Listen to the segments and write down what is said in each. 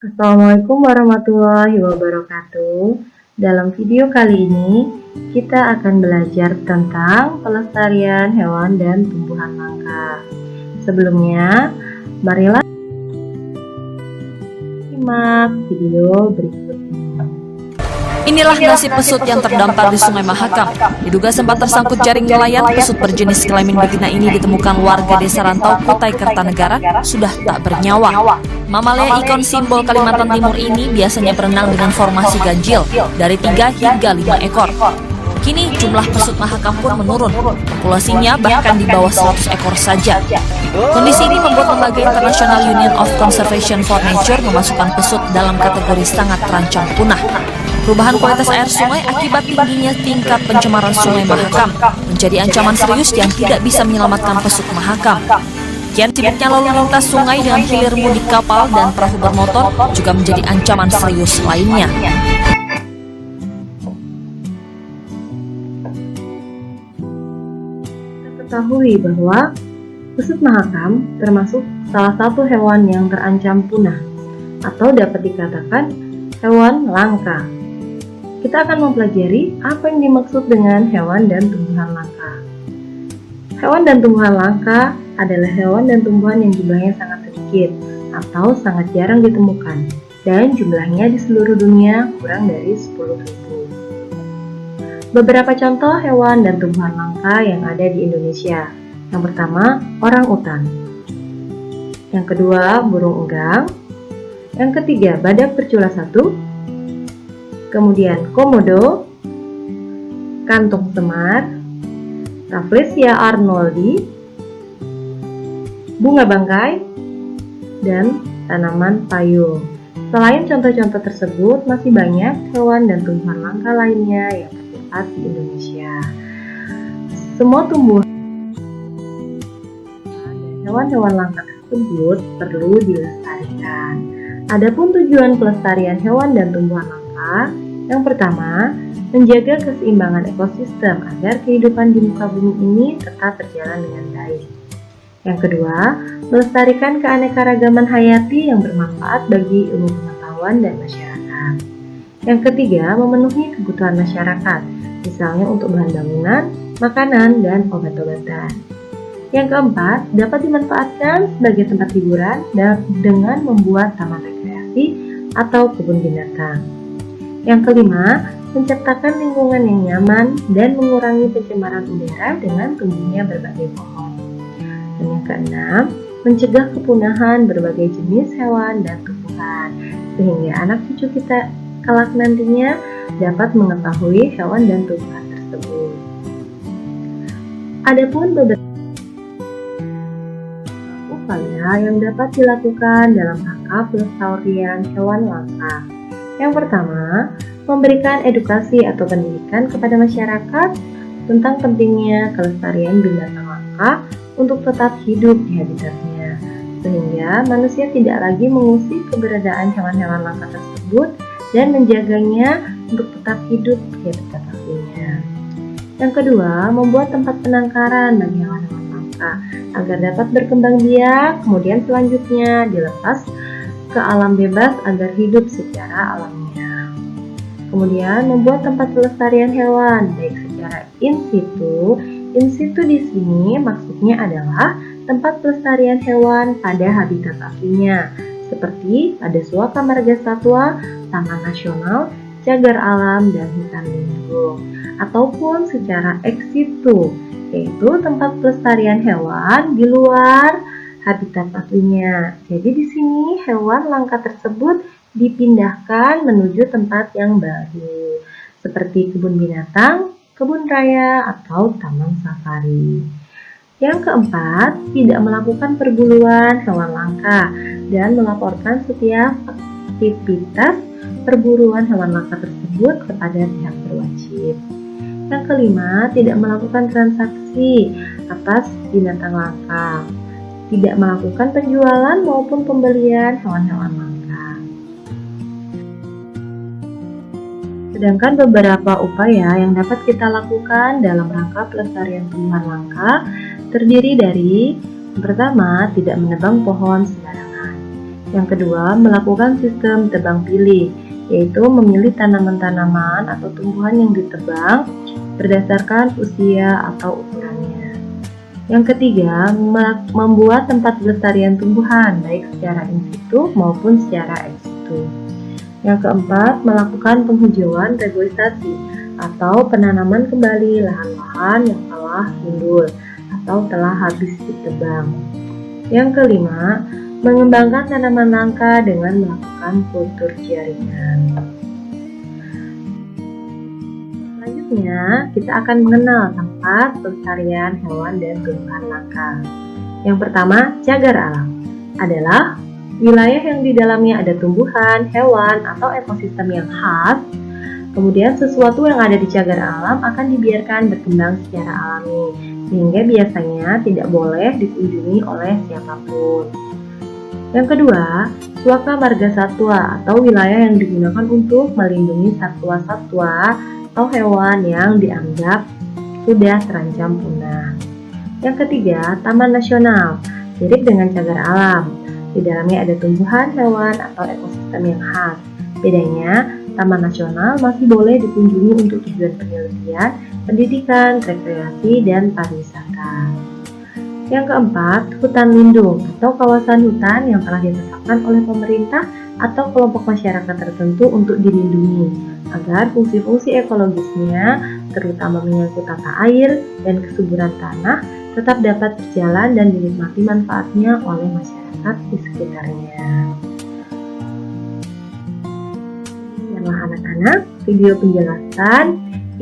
Assalamualaikum warahmatullahi wabarakatuh. Dalam video kali ini, kita akan belajar tentang pelestarian hewan dan tumbuhan langka. Sebelumnya, marilah simak video berikut ini. Inilah nasib pesut yang terdampar di Sungai Mahakam. Diduga sempat tersangkut jaring nelayan, pesut berjenis kelamin betina ini ditemukan warga desa Rantau, Kutai Kertanegara, sudah tak bernyawa. Mamalia ikon simbol Kalimantan Timur ini biasanya berenang dengan formasi ganjil, dari 3 hingga 5 ekor. Kini jumlah pesut Mahakam pun menurun, populasinya bahkan di bawah 100 ekor saja. Kondisi ini membuat lembaga International Union of Conservation for Nature memasukkan pesut dalam kategori sangat terancam punah. Perubahan kualitas air sungai akibat tingginya tingkat pencemaran Sungai Mahakam menjadi ancaman serius yang tidak bisa menyelamatkan pesut Mahakam. Kian sibuknya lalu lintas sungai dengan hilir mudik kapal dan perahu bermotor juga menjadi ancaman serius lainnya. Kita ketahui bahwa pesut Mahakam termasuk salah satu hewan yang terancam punah, atau dapat dikatakan hewan langka. Kita akan mempelajari apa yang dimaksud dengan hewan dan tumbuhan langka. Hewan dan tumbuhan langka adalah hewan dan tumbuhan yang jumlahnya sangat sedikit atau sangat jarang ditemukan, dan jumlahnya di seluruh dunia kurang dari 10.000. Beberapa contoh hewan dan tumbuhan langka yang ada di Indonesia. Yang pertama, orang utan. Yang kedua, burung enggang. Yang ketiga, badak bercula satu. Kemudian komodo, kantung semar, Rafflesia arnoldi, bunga bangkai, dan tanaman payung. Selain contoh-contoh tersebut, masih banyak hewan dan tumbuhan langka lainnya yang terdapat di Indonesia. Semua tumbuhan dan hewan-hewan langka tersebut perlu dilestarikan. Adapun tujuan pelestarian hewan dan tumbuhan langka, yang pertama, menjaga keseimbangan ekosistem agar kehidupan di muka bumi ini tetap berjalan dengan baik. Yang kedua, melestarikan keanekaragaman hayati yang bermanfaat bagi ilmu pengetahuan dan masyarakat. Yang ketiga, memenuhi kebutuhan masyarakat, misalnya untuk bahan bangunan, makanan, dan obat-obatan. Yang keempat, dapat dimanfaatkan sebagai tempat hiburan dengan membuat taman rekreasi atau kebun binatang. Yang kelima, menciptakan lingkungan yang nyaman dan mengurangi pencemaran udara dengan tumbuhnya berbagai pohon. Dan yang keenam, mencegah kepunahan berbagai jenis hewan dan tumbuhan, sehingga anak cucu kita kelak nantinya dapat mengetahui hewan dan tumbuhan tersebut. Adapun beberapa upaya yang dapat dilakukan dalam rangka pelestarian hewan langka. Yang pertama, memberikan edukasi atau pendidikan kepada masyarakat tentang pentingnya kelestarian binatang langka untuk tetap hidup di habitatnya, sehingga manusia tidak lagi mengusik keberadaan hewan-hewan langka tersebut dan menjaganya untuk tetap hidup di habitat aslinya. Yang kedua, membuat tempat penangkaran bagi hewan-hewan langka agar dapat berkembang biak, kemudian selanjutnya dilepas ke alam bebas agar hidup secara alamiah. Kemudian membuat tempat pelestarian hewan baik secara in situ. In situ di sini maksudnya adalah tempat pelestarian hewan pada habitat aslinya, seperti pada Suaka Marga Satwa, Taman Nasional, Cagar Alam, dan hutan lindung. Ataupun secara ex situ, yaitu tempat pelestarian hewan di luar habitat aslinya. Jadi di sini hewan langka tersebut dipindahkan menuju tempat yang baru, seperti kebun binatang, kebun raya, atau taman safari. Yang keempat, tidak melakukan perburuan hewan langka dan melaporkan setiap aktivitas perburuan hewan langka tersebut kepada pihak berwajib. Yang kelima, tidak melakukan transaksi atas binatang langka. Tidak melakukan penjualan maupun pembelian hewan-hewan langka. Sedangkan beberapa upaya yang dapat kita lakukan dalam rangka pelestarian tumbuhan langka terdiri dari: yang pertama, tidak menebang pohon sembarangan. Yang kedua, melakukan sistem tebang pilih, yaitu memilih tanaman-tanaman atau tumbuhan yang ditebang berdasarkan usia atau ukurannya. Yang ketiga, membuat tempat pelestarian tumbuhan, baik secara in situ maupun secara ex situ. Yang keempat, melakukan penghijauan reboisasi atau penanaman kembali lahan-lahan yang telah gundul atau telah habis ditebang. Yang kelima, mengembangkan tanaman langka dengan melakukan kultur jaringan. Selanjutnya, kita akan mengenal tempat pelestarian hewan dan tumbuhan langka. Yang pertama, cagar alam adalah wilayah yang di dalamnya ada tumbuhan, hewan, atau ekosistem yang khas. Kemudian sesuatu yang ada di cagar alam akan dibiarkan berkembang secara alami, sehingga biasanya tidak boleh dikunjungi oleh siapapun. Yang kedua, suaka marga satwa atau wilayah yang digunakan untuk melindungi satwa-satwa atau hewan yang dianggap sudah terancam punah. Yang ketiga, taman nasional, mirip dengan cagar alam. Di dalamnya ada tumbuhan, hewan, atau ekosistem yang khas. Bedanya, taman nasional masih boleh dikunjungi untuk tujuan penelitian, pendidikan, rekreasi, dan pariwisata. Yang keempat, hutan lindung atau kawasan hutan yang telah ditetapkan oleh pemerintah atau kelompok masyarakat tertentu untuk dilindungi, agar fungsi-fungsi ekologisnya, terutama menyangkut tata air dan kesuburan tanah, tetap dapat berjalan dan dinikmati manfaatnya oleh masyarakat di sekitarnya. Demikianlah anak-anak video penjelasan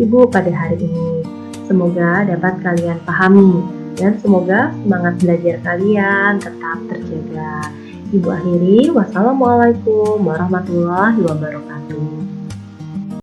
Ibu pada hari ini. Semoga dapat kalian pahami dan semoga semangat belajar kalian tetap terjaga. Ibu akhiri, wassalamualaikum warahmatullahi wabarakatuh.